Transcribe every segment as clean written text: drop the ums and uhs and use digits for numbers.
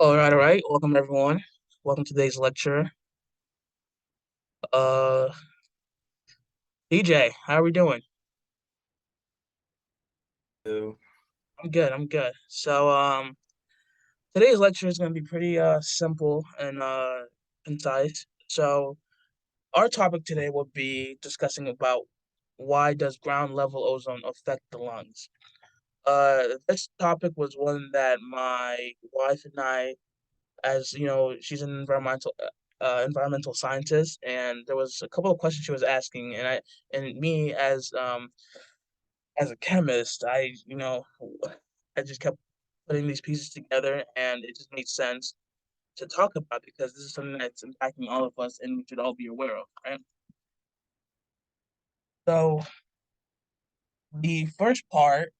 All right. Welcome everyone. Welcome to today's lecture. Uh, DJ, how are we doing? So, I'm good. Today's lecture is going to be pretty simple and concise. So, our topic today will be discussing about why does ground level ozone affect the lungs. This topic was one that my wife and I, as you know, she's an environmental scientist, and there was a couple of questions she was asking, and me as a chemist, I just kept putting these pieces together, and it just made sense to talk about because this is something that's impacting all of us, and we should all be aware of, right? So the first part,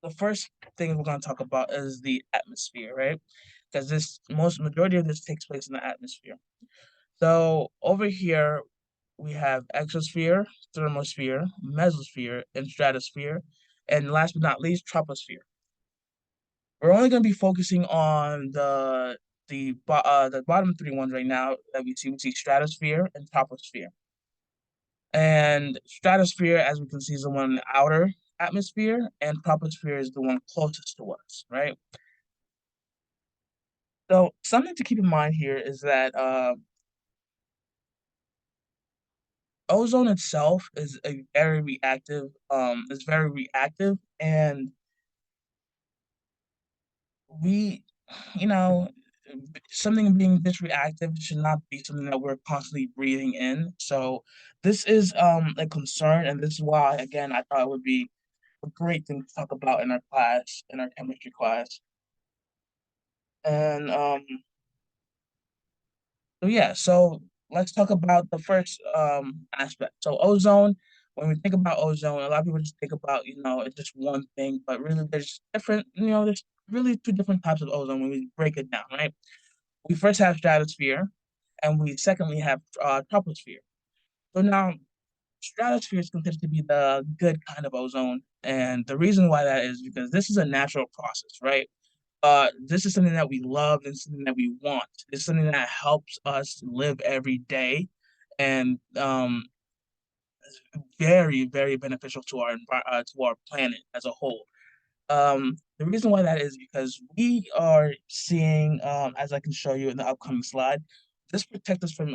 the first thing we're going to talk about is the atmosphere, right? Because this most majority of this takes place in the atmosphere. So over here, we have exosphere, thermosphere, mesosphere, and stratosphere, and last but not least, troposphere. We're only going to be focusing on the bottom three ones right now that we see. We see stratosphere and troposphere. And stratosphere, as we can see, is the one in the outer atmosphere, and troposphere is the one closest to us, right? So something to keep in mind here is that ozone itself is very reactive, and we, you know, something being this reactive should not be something that we're constantly breathing in. So this is a concern, and this is why again I thought it would be a great thing to talk about in our class, in our chemistry class. And so yeah, so let's talk about the first aspect. So ozone, when we think about ozone, a lot of people just think about, it's just one thing, but really there's really two different types of ozone when we break it down, right? We first have stratosphere, and we secondly have troposphere. So now stratosphere is considered to be the good kind of ozone, and the reason why that is because this is a natural process, right? This is something that we love and something that we want. It's something that helps us live every day, and very, very beneficial to to our planet as a whole. The reason why that is because we are seeing, as I can show you in the upcoming slide, this protects us from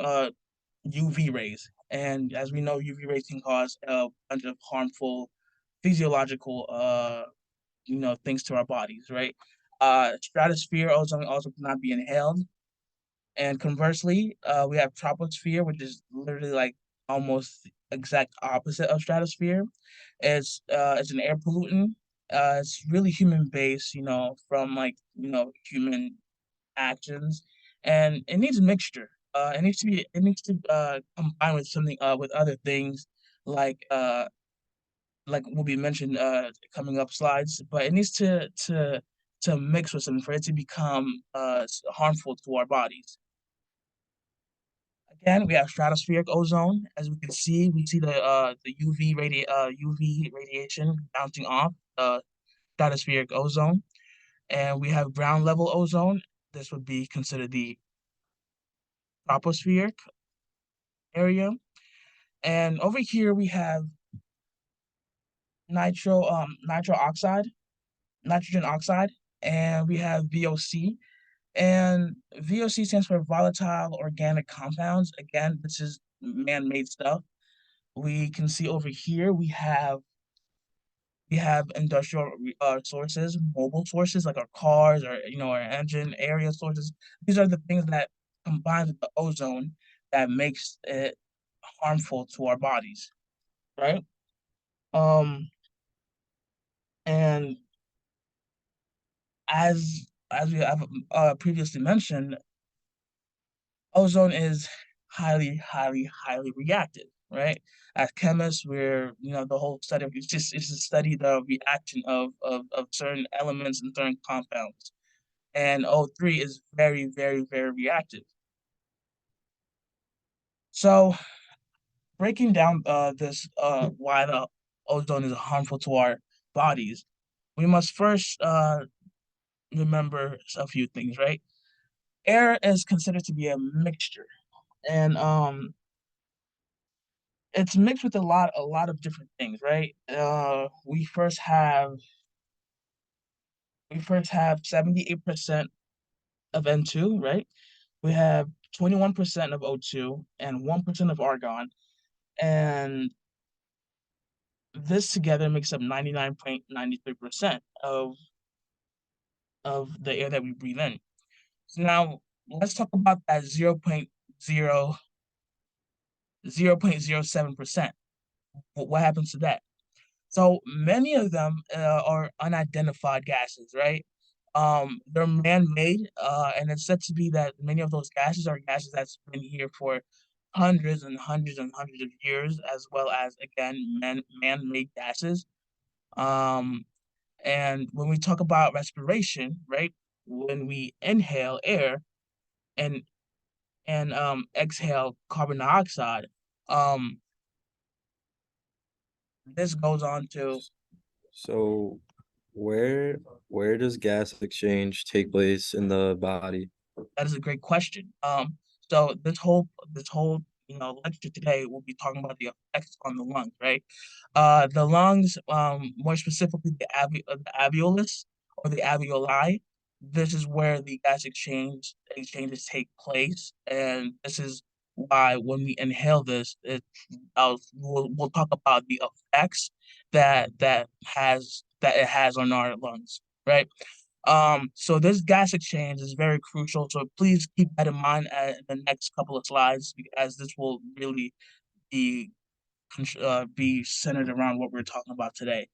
UV rays, and as we know, UV rays can cause a bunch of harmful physiological things to our bodies, right? Stratosphere ozone also cannot be inhaled. And conversely, we have troposphere, which is literally like almost exact opposite of stratosphere. It's an air pollutant. It's really human based, from like human actions, and it needs a mixture. It needs to combine with something with other things like like will be mentioned coming up slides, but it needs to mix with something for it to become harmful to our bodies. Again, we have stratospheric ozone. As we can see, we see the UV radiation bouncing off stratospheric ozone, and we have ground level ozone. This would be considered the tropospheric area. And over here we have nitro oxide, nitrogen oxide, and we have VOC. And VOC stands for volatile organic compounds. Again, this is man-made stuff. We can see over here we have industrial sources, mobile sources like our cars or our engine area sources. These are the things that combine with the ozone that makes it harmful to our bodies, right? Um, and as we have previously mentioned, ozone is highly, highly, highly reactive, right? As chemists, we're the whole study of it's to study the reaction of certain elements and certain compounds. And O3 is very, very, very reactive. So breaking down this why the ozone is harmful to our bodies, we must first remember a few things, right? Air is considered to be a mixture, and it's mixed with a lot of different things, right? We first have 78% of N2, right? We have 21% of O2 and 1% of argon, and this together makes up 99.93% of the air that we breathe in. So now let's talk about that 0.07%. What happens to that? So many of them are unidentified gases, right? They're man-made, and it's said to be that many of those gases are gases that's been here for hundreds and hundreds and hundreds of years, as well as again man-made gases. Um, and when we talk about respiration, right? When we inhale air and exhale carbon dioxide, um, this goes on to. So where where does gas exchange take place in the body? That is a great question. So this whole lecture today will be talking about the effects on the lungs, right? The lungs, more specifically the alveolus or the alveoli. This is where the gas exchanges take place, and this is why when we inhale this, we'll talk about the effects that it has on our lungs, right? So this gas exchange is very crucial. So please keep that in mind in the next couple of slides, as this will really be be centered around what we're talking about today.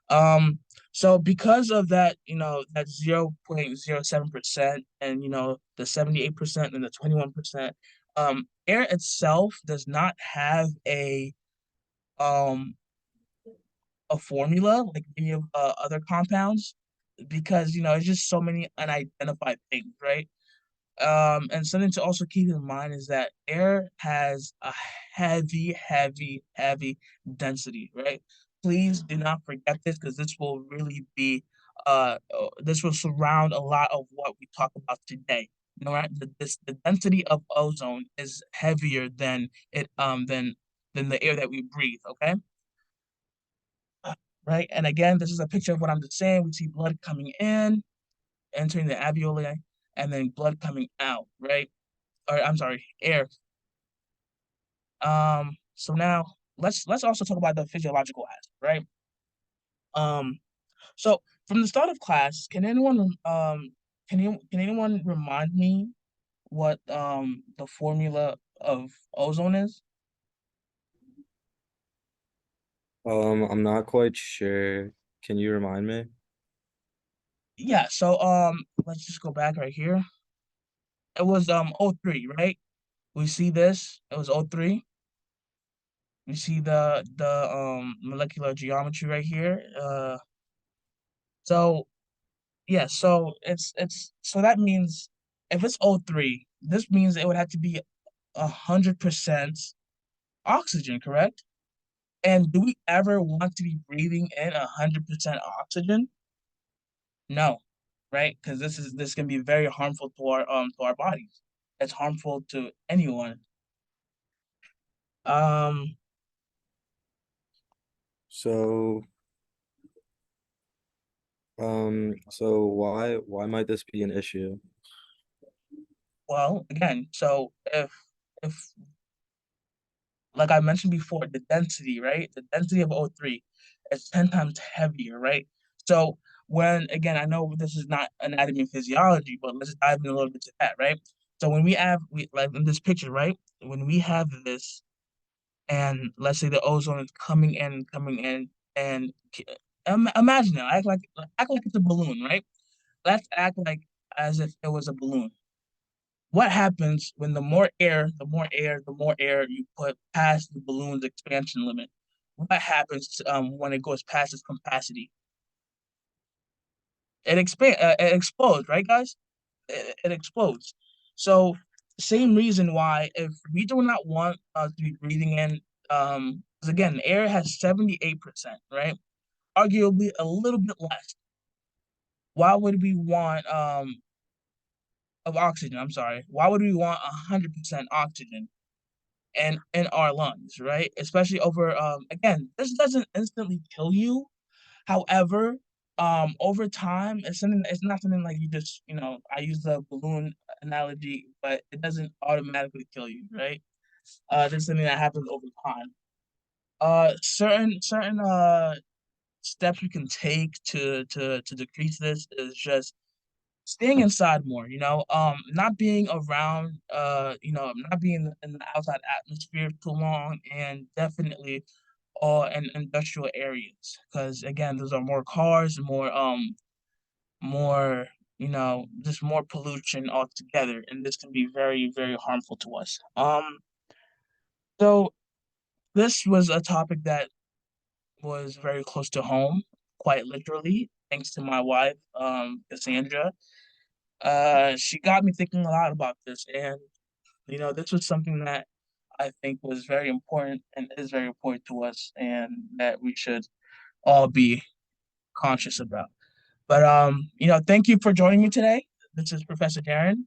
Um, so because of that, that 0.07% and the 78% and the 21%, air itself does not have um a formula like many of other compounds because it's just so many unidentified things, right? And something to also keep in mind is that air has a heavy, heavy, heavy density, right? Please do not forget this because this will surround a lot of what we talk about today. Right? The density of ozone is heavier than the air that we breathe. Okay, right? And again, this is a picture of what I'm just saying. We see blood coming in, entering the alveoli, and then blood coming out, right? Or I'm sorry, air. So now let's also talk about the physiological aspect, right? Um, so from the start of class, can anyone remind me what the formula of ozone is? I'm not quite sure. Can you remind me? Yeah, so let's just go back right here. It was O3, right? We see this. It was O3. We see the molecular geometry right here. So yeah, so it's so that means if it's O3, this means it would have to be 100% oxygen, correct? And do we ever want to be breathing in 100% oxygen? No, right? Because this can be very harmful to our bodies. It's harmful to anyone. Um, So so why might this be an issue? well, again, so if like I mentioned before, the density, right? The density of O3 is 10 times heavier, right? So when again, I know this is not anatomy and physiology, but let's dive in a little bit to that, right? So when we like in this picture, right? When we have this, and let's say the ozone is coming in, and imagine it, act like it's a balloon, right? Let's act like as if it was a balloon. What happens when the more air you put past the balloon's expansion limit? What happens when it goes past its capacity? It explodes, right, guys? It explodes. So same reason why if we do not want to be breathing in, 'cause again, air has 78%, right? Arguably a little bit less. why would we want of oxygen? I'm sorry. Why would we want 100% oxygen in our lungs, right? Especially over again, this doesn't instantly kill you. However, over time, it's not something like you just, I use the balloon analogy, but it doesn't automatically kill you, right? This is something that happens over time. Certain steps we can take to decrease this is just staying inside more, not being around, not being in the outside atmosphere too long, and definitely all in industrial areas, because again, those are more cars, more, just more pollution altogether, and this can be very, very harmful to us. So this was a topic that was very close to home, quite literally, thanks to my wife, Cassandra. She got me thinking a lot about this, and this was something that I think was very important and is very important to us, and that we should all be conscious about. But thank you for joining me today. This is Professor Darron.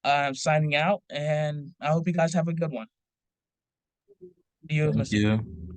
I'm signing out, and I hope you guys have a good one. See you, Thank Mr. you.